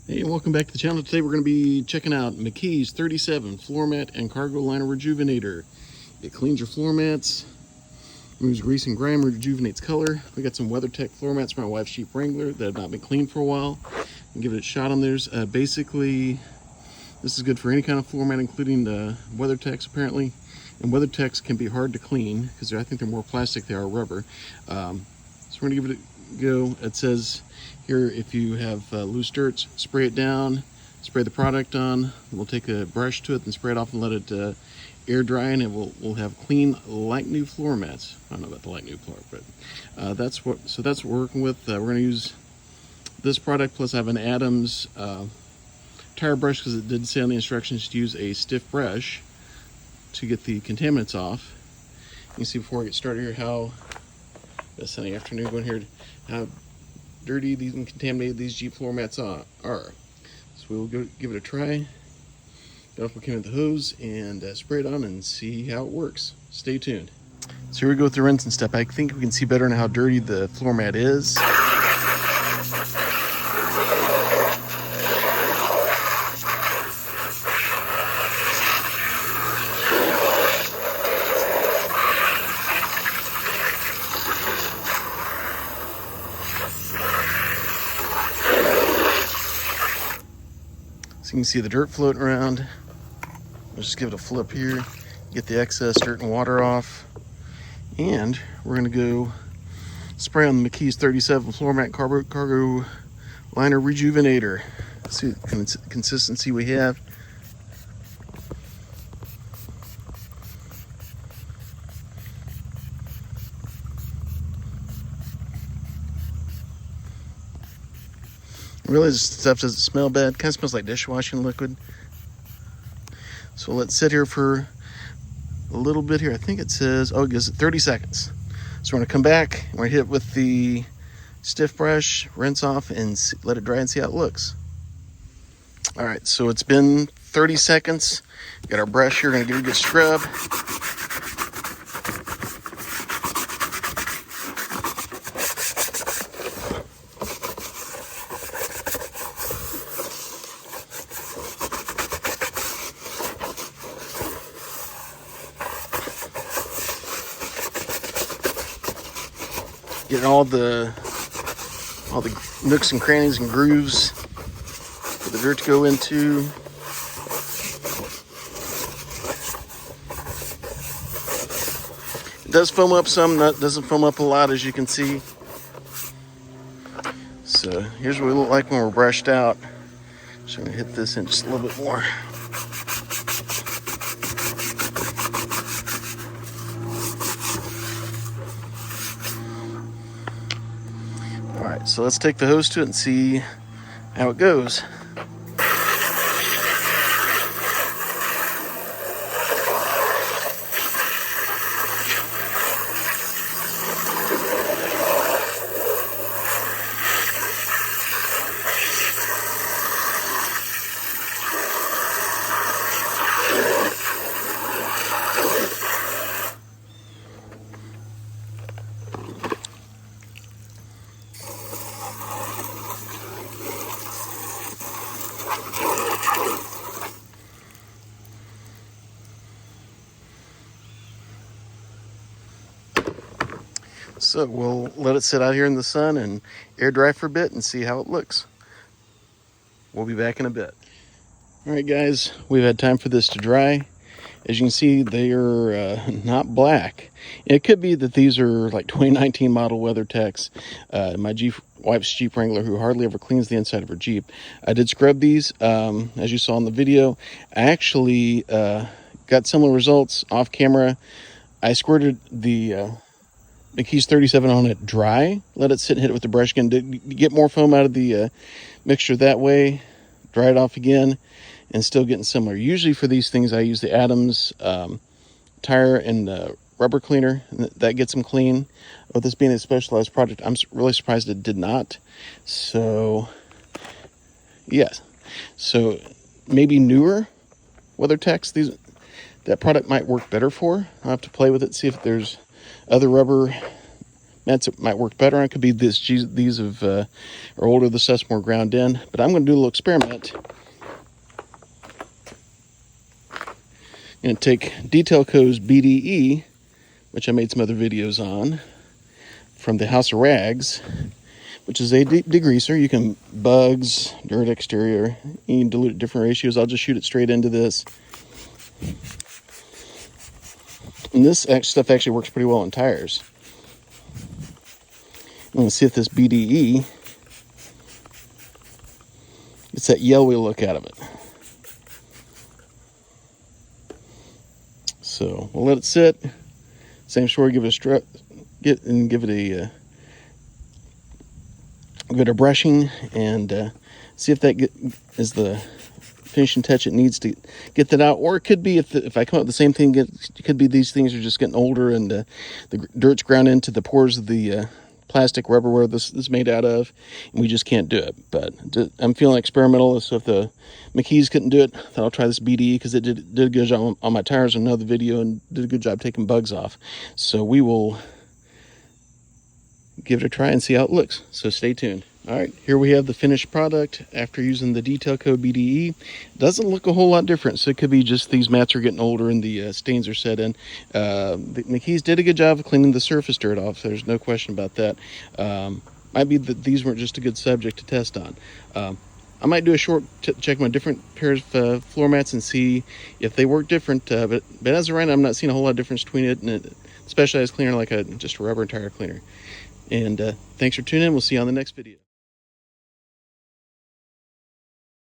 Hey, and welcome back to the channel. Today we're going to be checking out McKee's 37 floor mat and cargo liner rejuvenator. It cleans your floor mats, removes grease and grime, rejuvenates color. We got some Weathertech floor mats from my wife's Jeep Wrangler that have not been cleaned for a while. And give it a shot on theirs. Basically, this is good for any kind of floor mat, including the Weathertechs apparently. And Weathertechs can be hard to clean because I think they're more plastic than they are rubber. So we're going to give it a go. It says here, if you have loose dirt, spray it down, spray the product on. We'll take a brush to it and spray it off and let it air dry, and we'll have clean, like new floor mats. I don't know about the like new floor, but that's what we're working with. We're going to use this product, plus I have an Adams tire brush because it did say on the instructions to use a stiff brush to get the contaminants off. You can see before I get started here how this sunny afternoon going here, how dirty these and contaminated these Jeep floor mats are. So we'll go give it a try. Get off with the hose and spray it on and see how it works. Stay tuned. So here we go with the rinsing step. I think we can see better now how dirty the floor mat is. So you can see the dirt floating around. Let's just give it a flip here, get the excess dirt and water off. And we're gonna go spray on the McKee's 37 floor mat cargo liner rejuvenator. See the consistency we have. Really, this stuff doesn't smell bad. Kind of smells like dishwashing liquid. So let's sit here for a little bit here. I think it says, oh, it gives it 30 seconds. So we're gonna come back, we're gonna hit it with the stiff brush, rinse off, and let it dry and see how it looks. All right, so it's been 30 seconds. Got our brush here, we're gonna give it a good scrub. Getting all the nooks and crannies and grooves for the dirt to go into. It does foam up some, doesn't foam up a lot, as you can see. So here's what we look like when we're brushed out. So I'm gonna hit this in just a little bit more. Alright, so let's take the hose to it and see how it goes. So we'll let it sit out here in the sun and air dry for a bit and see how it looks. We'll be back in a bit. All right, guys, we've had time for this to dry. As you can see, they are not black. It could be that these are like 2019 model WeatherTechs. My wife's Jeep Wrangler, who hardly ever cleans the inside of her Jeep. I did scrub these, as you saw in the video. I actually got similar results off camera. I squirted the McKee's 37 on it dry, let it sit and hit it with the brush again to get more foam out of the mixture that way, dry it off again, and still getting similar. Usually for these things I use the Adams tire and rubber cleaner, and that gets them clean. With this being a specialized product, I'm really surprised it did not. So yes, so maybe newer WeatherTechs, that product might work better for. I'll have to play with it, see if there's other rubber mats that might work better on. It could be these are older, the stuff's more ground in. But I'm going to do a little experiment. I'm going to take DetailCo's BDE, which I made some other videos on, from the House of Rags, which is a degreaser. You can bugs, dirt, exterior, you can dilute at different ratios. I'll just shoot it straight into this. And this stuff actually works pretty well on tires. I'm going to see if this BDE gets that yellowy look out of it. So we'll let it sit. Same story, give it a give it a brushing, and see if that is the finishing touch it needs to get that out. Or it could be, if I come up with the same thing, it could be these things are just getting older and the dirt's ground into the pores of the plastic rubberware this is made out of, and we just can't do it. But I'm feeling experimental, so if the McKee's couldn't do it, then I'll try this BDE, because it did a good job on my tires in another video and did a good job taking bugs off. So we will give it a try and see how it looks. So stay tuned. All right, here we have the finished product after using the DetailCo BDE. Doesn't look a whole lot different, so it could be just these mats are getting older and the stains are set in. The McKee's did a good job of cleaning the surface dirt off. There's no question about that. Might be that these weren't just a good subject to test on. I might do a short check my different pairs of floor mats and see if they work different. But as of right now, I'm not seeing a whole lot of difference between it and a specialized cleaner like just a rubber tire cleaner. And thanks for tuning in. We'll see you on the next video.